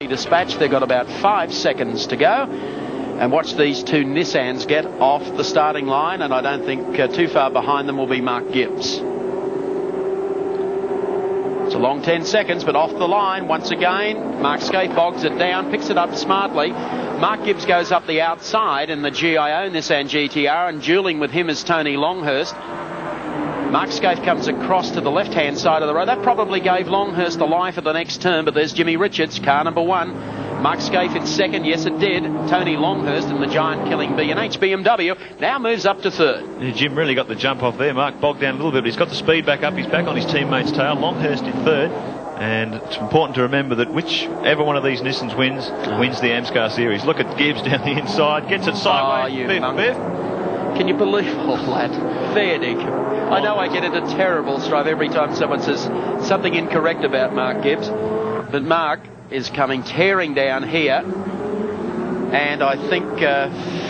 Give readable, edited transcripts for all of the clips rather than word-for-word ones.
Dispatch. They've got about 5 seconds to go. And watch these two Nissans get off the starting line, and I don't think too far behind them will be Mark Gibbs. It's a long 10 seconds, but off the line once again. Mark Scaife bogs it down, picks it up smartly. Mark Gibbs goes up the outside in the GIO Nissan GTR, and dueling with him is Tony Longhurst. Mark Scaife comes across to the left-hand side of the road. That probably gave Longhurst the life of the next turn, but there's Jimmy Richards, car number 1. Mark Scaife in second, yes it did. Tony Longhurst in the giant-killing B&H BMW now moves up to third. Yeah, Jim really got the jump off there. Mark bogged down a little bit, but he's got the speed back up. He's back on his teammate's tail. Longhurst in third. And it's important to remember that whichever one of these Nissans wins the AMSCAR Series. Look at Gibbs down the inside, gets it sideways. Biff. Can you believe all that? Fair dinkum. I know I get into terrible strife every time someone says something incorrect about Mark Gibbs, but Mark is coming tearing down here, and I think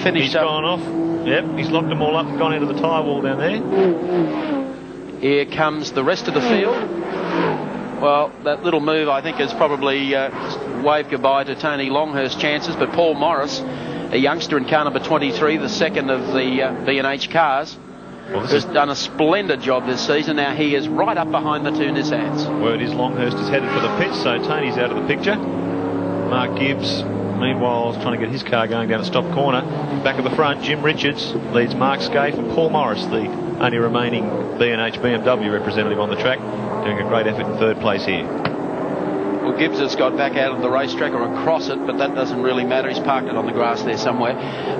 finished up. He's gone off. Yep, he's locked them all up and gone into the tyre wall down there. Here comes the rest of the field. Well, that little move I think has probably waved goodbye to Tony Longhurst's chances, but Paul Morris, a youngster in car number 23, the second of the B&H cars, has done a splendid job this season. Now he is right up behind the two Nissans. Word is Longhurst is headed for the pits, so Tony's out of the picture. Mark Gibbs, meanwhile, is trying to get his car going down at stop corner. Back at the front, Jim Richards leads Mark Scaife, and Paul Morris, the only remaining B&H BMW representative on the track, doing a great effort in third place here. Well, Gibbs has got back out of the racetrack or across it, but that doesn't really matter. He's parked it on the grass there somewhere.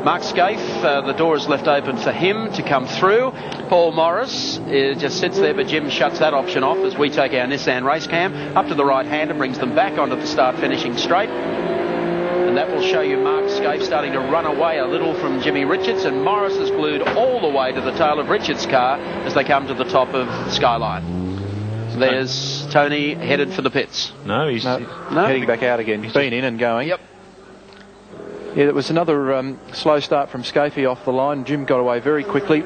Mark Scaife, the door is left open for him to come through. Paul Morris just sits there, but Jim shuts that option off as we take our Nissan race cam up to the right hand and brings them back onto the start finishing straight. And that will show you Mark Scaife starting to run away a little from Jimmy Richards, and Morris is glued all the way to the tail of Richards' car as they come to the top of Skyline. There's Tony headed for the pits. No, he's heading back out again. He's been in and going. Yep. Yeah, it was another slow start from Scaife off the line. Jim got away very quickly.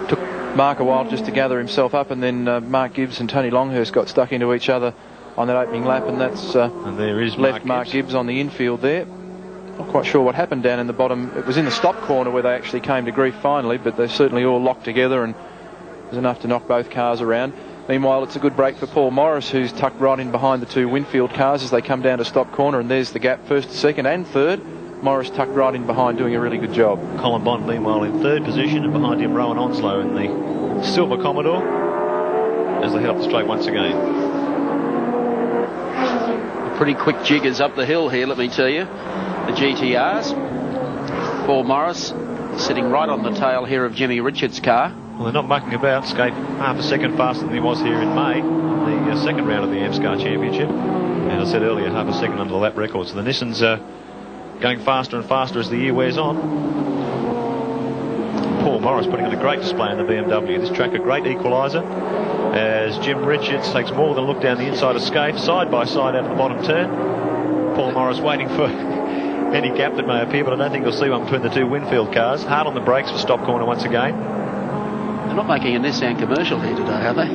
Took Mark a while just to gather himself up, and then Mark Gibbs and Tony Longhurst got stuck into each other on that opening lap, and that's and there is left Mark Gibbs on the infield there. Not quite sure what happened down in the bottom. It was in the stop corner where they actually came to grief finally, but they're certainly all locked together, and there's enough to knock both cars around. Meanwhile, it's a good break for Paul Morris, who's tucked right in behind the two Winfield cars as they come down to stop corner, and there's the gap, first, second and third. Morris tucked right in behind, doing a really good job. Colin Bond, meanwhile, in third position, and behind him Rowan Onslow in the Silver Commodore as they head up the straight once again. Pretty quick jiggers up the hill here, let me tell you. The GTRs. Paul Morris sitting right on the tail here of Jimmy Richards' car. Well, they're not mucking about. Scaife half a second faster than he was here in May, the second round of the AMSCAR Championship. And I said earlier, half a second under the lap record. So the Nissans are going faster and faster as the year wears on. Paul Morris putting on a great display in the BMW. This track a great equaliser as Jim Richards takes more than a look down the inside of Scaife, side by side out of the bottom turn. Paul Morris waiting for any gap that may appear, but I don't think you'll see one between the two Winfield cars. Hard on the brakes for stop corner once again. They're not making a Nissan commercial here today, are they?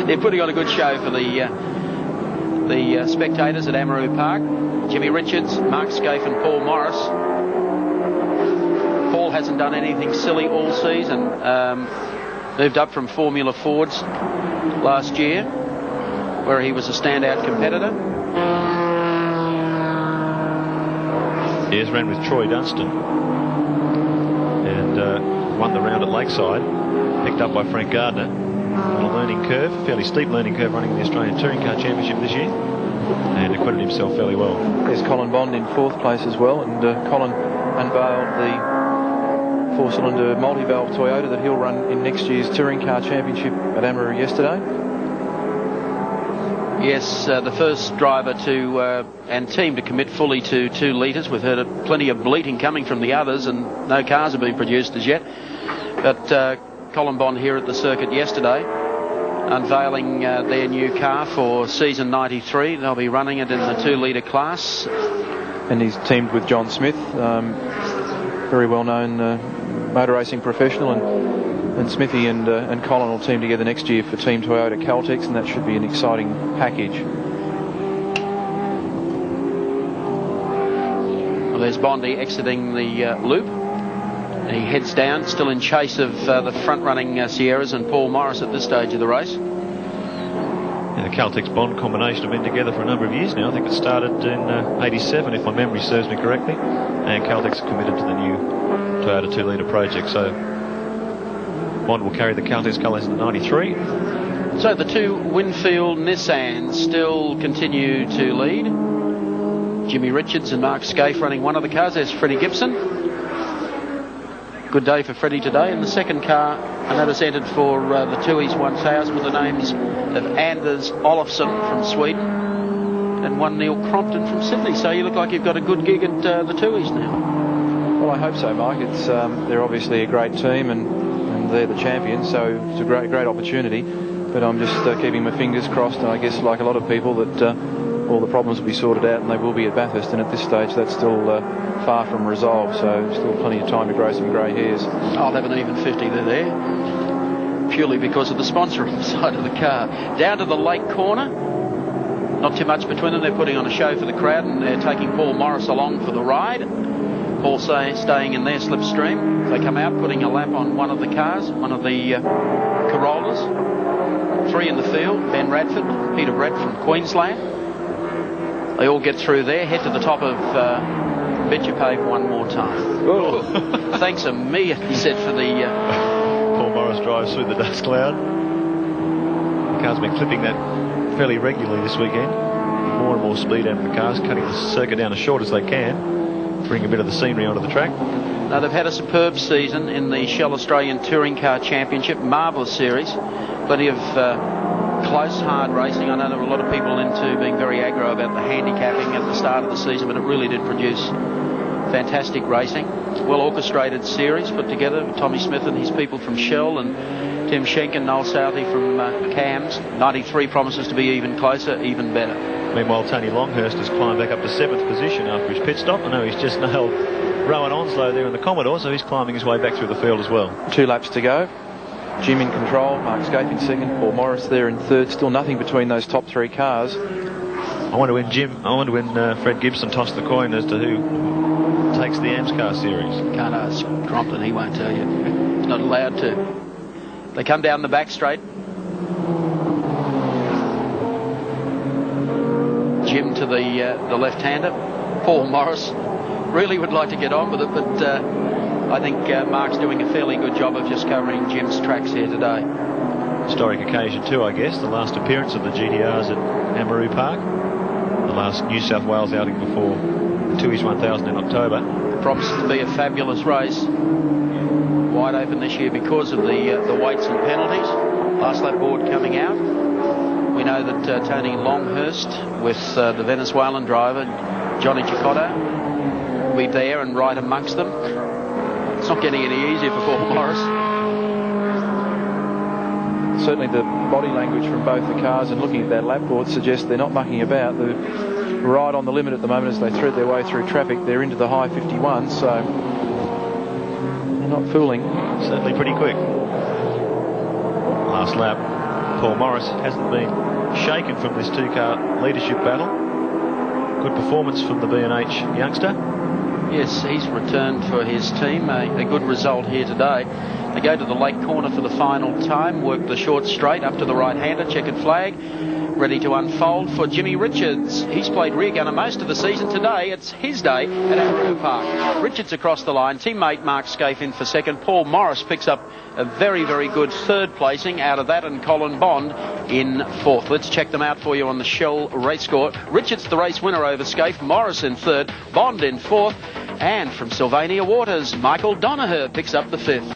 They're putting on a good show for the spectators at Amaroo Park. Jimmy Richards, Mark Scaife and Paul Morris. Paul hasn't done anything silly all season. Moved up from Formula Fords last year, where he was a standout competitor. Yes, ran with Troy Dunstan and won the round at Lakeside, picked up by Frank Gardner. On a learning curve, fairly steep learning curve, running in the Australian Touring Car Championship this year, and acquitted himself fairly well. There's Colin Bond in fourth place as well, and Colin unveiled the four-cylinder multi-valve Toyota that he'll run in next year's Touring Car Championship at Amaroo yesterday. Yes, the first driver to and team to commit fully to 2 litres. We've heard plenty of bleating coming from the others, and no cars have been produced as yet. But Colin Bond here at the circuit yesterday, unveiling their new car for season 93. They'll be running it in the 2-litre class. And he's teamed with John Smith, very well-known motor racing professional, and Smithy and Colin will team together next year for Team Toyota Caltex, and that should be an exciting package. Well, there's Bondi exiting the loop. He heads down, still in chase of the front-running Sierras and Paul Morris at this stage of the race. Yeah, the Caltex-Bond combination have been together for a number of years now. I think it started in 87, if my memory serves me correctly. And Caltex committed to the new Toyota 2-litre project. So Bond will carry the Caltex colours into 93. So the two Winfield Nissans still continue to lead. Jimmy Richards and Mark Scaife running one of the cars. There's Freddie Gibson. Good day for Freddie today. In the second car, and that is entered for the Tui's 1000 with the names of Anders Olofsson from Sweden and one Neil Crompton from Sydney. So you look like you've got a good gig at the Tui's now. Well, I hope so, Mike. It's they're obviously a great team and they're the champions, so it's a great opportunity. But I'm just keeping my fingers crossed, and I guess like a lot of people that all the problems will be sorted out and they will be at Bathurst, and at this stage that's still far from resolved, so still plenty of time to grow some grey hairs. I'll have an even 50 there, purely because of the sponsor on the side of the car. Down to the lake corner, not too much between them. They're putting on a show for the crowd and they're taking Paul Morris along for the ride. Paul staying in their slipstream. They come out putting a lap on one of the cars, one of the Corollas. 3 in the field, Ben Radford, Peter Brett from Queensland. They all get through there, head to the top of Bitchapave one more time. Oh. Thanks a million, he said, for the... Paul Morris drives through the dust cloud. The car's been clipping that fairly regularly this weekend. More and more speed out of the cars, cutting the circuit down as short as they can, bring a bit of the scenery onto the track. Now, they've had a superb season in the Shell Australian Touring Car Championship. Marvellous series. Plenty of... close, hard racing. I know there were a lot of people into being very aggro about the handicapping at the start of the season, but it really did produce fantastic racing. Well orchestrated series put together with Tommy Smith and his people from Shell and Tim Schenk and Noel Southey from Cams. 93 promises to be even closer, even better. Meanwhile, Tony Longhurst has climbed back up to 7th position after his pit stop. I know he's just nailed Rowan Onslow there in the Commodore, so he's climbing his way back through the field as well. 2 laps to go. Jim in control, Mark Scaife in second, Paul Morris there in third. Still nothing between those top 3 cars. I wonder when Fred Gibson tossed the coin as to who takes the AMSCAR series. Can't ask Crompton, he won't tell you. He's not allowed to. They come down the back straight. Jim to the left-hander. Paul Morris really would like to get on with it, but I think Mark's doing a fairly good job of just covering Jim's tracks here today. Historic occasion too, I guess. The last appearance of the GTRs at Amaroo Park. The last New South Wales outing before the Tui's 1000 in October. It promises to be a fabulous race. Wide open this year because of the weights and penalties. Last lap board coming out. We know that Tony Longhurst with the Venezuelan driver Johnny Chicotto will be there and right amongst them. It's not getting any easier for Paul Morris. Certainly the body language from both the cars and looking at that lap board suggests they're not mucking about. They're right on the limit at the moment as they thread their way through traffic. They're into the high 51, so they're not fooling. Certainly pretty quick. Last lap. Paul Morris hasn't been shaken from this 2-car leadership battle. Good performance from the B&H youngster. Yes, he's returned for his team. A good result here today. They go to the lake corner for the final time. Work the short straight up to the right-hander. Checkered flag. Ready to unfold for Jimmy Richards. He's played rear gunner most of the season. Today, it's his day at Amaroo Park. Richards across the line. Teammate Mark Scaife in for second. Paul Morris picks up a very, very good third placing out of that, and Colin Bond in fourth. Let's check them out for you on the Shell race score. Richards the race winner over Scaife. Morris in third. Bond in fourth. And from Sylvania Waters, Michael Donaher picks up the fifth.